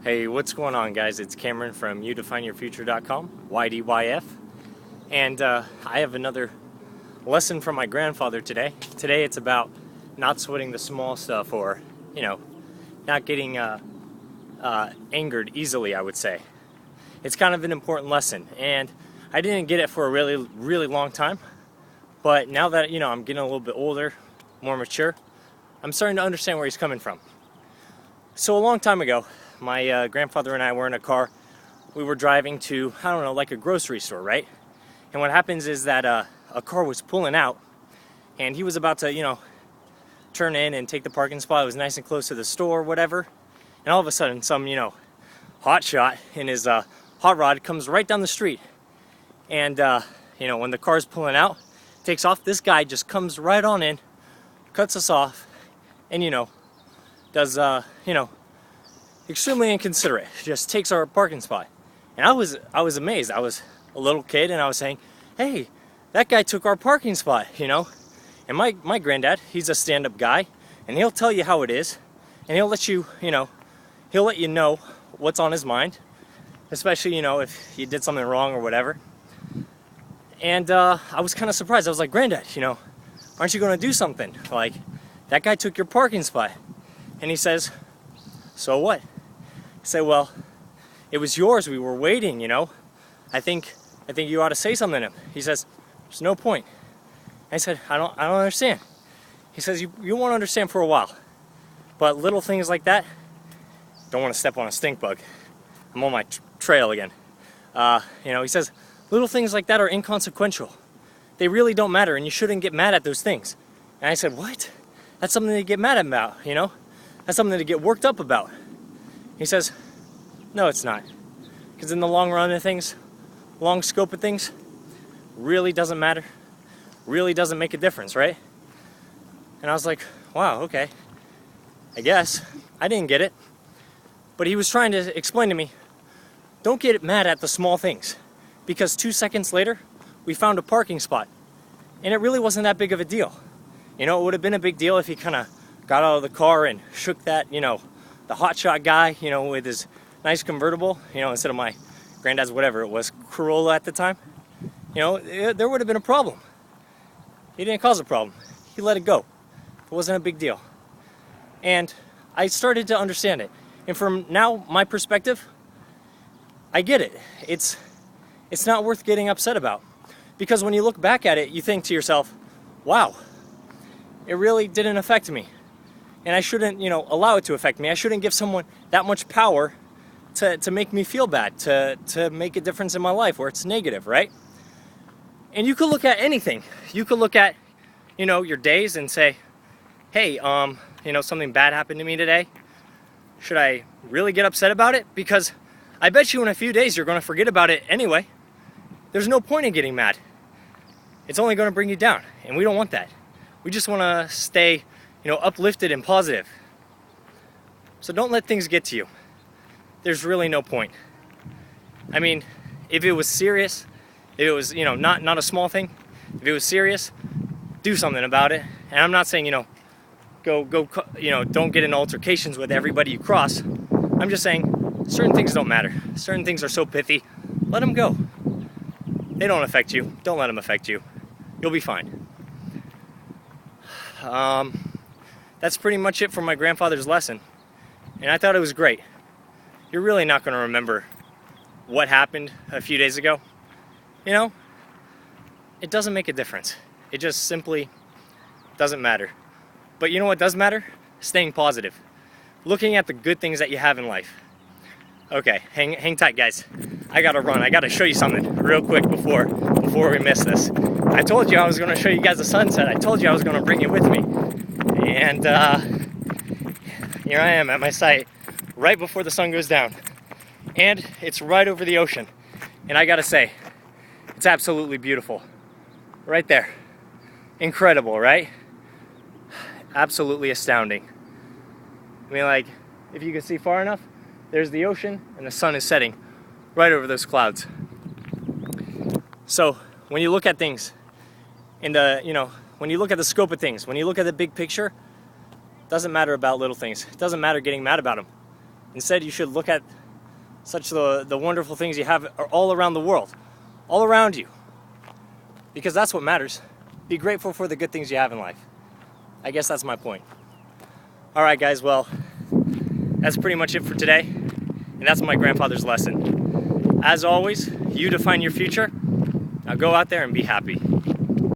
Hey, what's going on, guys? It's Cameron from youdefineyourfuture.com, YDYF, and I have another lesson from my grandfather today. Today it's about not sweating the small stuff, or, not getting angered easily, I would say. It's kind of an important lesson, and I didn't get it for a really, really long time, but now that, I'm getting a little bit older, more mature, I'm starting to understand where he's coming from. So a long time ago, my grandfather and I were in a car. We were driving to, like a grocery store, right? And what happens is that a car was pulling out, and he was about to, turn in and take the parking spot. It was nice and close to the store, whatever. And all of a sudden, some, hot shot in his hot rod comes right down the street. And, when the car's pulling out, takes off, this guy just comes right on in, cuts us off, and, does, extremely inconsiderate, just takes our parking spot. And I was amazed. I was a little kid, and I was saying, hey, that guy took our parking spot, And my granddad, he's a stand-up guy, and he'll tell you how it is, and he'll let you, he'll let you know what's on his mind, especially, if you did something wrong or whatever. And I was kind of surprised. I was like, Granddad, aren't you going to do something? Like, that guy took your parking spot. And he says, so what? I said, well, it was yours. We were waiting, I think you ought to say something to him. He says, there's no point. I said, I don't understand. He says, you won't understand for a while. But little things like that, don't want to step on a stink bug. I'm on my trail again. He says, little things like that are inconsequential. They really don't matter, and you shouldn't get mad at those things. And I said, what? That's something to get mad about, That's something to get worked up about. He says, no, it's not. Because in the long run of things, long scope of things, really doesn't matter. Really doesn't make a difference, right? And I was like, wow, okay. I guess. I didn't get it. But he was trying to explain to me, don't get mad at the small things. Because 2 seconds later, we found a parking spot. And it really wasn't that big of a deal. It would have been a big deal if he kind of got out of the car and shook that, the hotshot guy, with his nice convertible, instead of my granddad's whatever it was, Corolla at the time. There would have been a problem. He didn't cause a problem. He let it go. It wasn't a big deal. And I started to understand it. And from now, my perspective, I get it. It's not worth getting upset about. Because when you look back at it, you think to yourself, wow, it really didn't affect me. And I shouldn't, allow it to affect me. I shouldn't give someone that much power to make me feel bad, to make a difference in my life where it's negative, right? And you could look at anything. You could look at, your days and say, hey, something bad happened to me today. Should I really get upset about it? Because I bet you in a few days you're going to forget about it anyway. There's no point in getting mad. It's only going to bring you down, and we don't want that. We just want to stay, uplifted and positive. So don't let things get to you. There's really no point. I mean, if it was serious, if it was, not a small thing, if it was serious, do something about it. And I'm not saying, go, don't get in altercations with everybody you cross. I'm just saying certain things don't matter. Certain things are so pithy. Let them go. They don't affect you. Don't let them affect you. You'll be fine. That's pretty much it for my grandfather's lesson. And I thought it was great. You're really not going to remember what happened a few days ago. It doesn't make a difference. It just simply doesn't matter. But you know what does matter? Staying positive. Looking at the good things that you have in life. Okay, hang tight, guys. I gotta run. I gotta show you something real quick before we miss this. I told you I was gonna show you guys the sunset. I told you I was gonna bring you with me. And here I am at my site right before the sun goes down. And it's right over the ocean. And I gotta say, it's absolutely beautiful. Right there. Incredible, right? Absolutely astounding. I mean, if you can see far enough, there's the ocean and the sun is setting right over those clouds. So when you look at things when you look at the scope of things, when you look at the big picture, it doesn't matter about little things. It doesn't matter getting mad about them. Instead, you should look at such the wonderful things you have all around the world, all around you, because that's what matters. Be grateful for the good things you have in life. I guess that's my point. All right, guys, well, that's pretty much it for today, and that's my grandfather's lesson. As always, you define your future. Now go out there and be happy.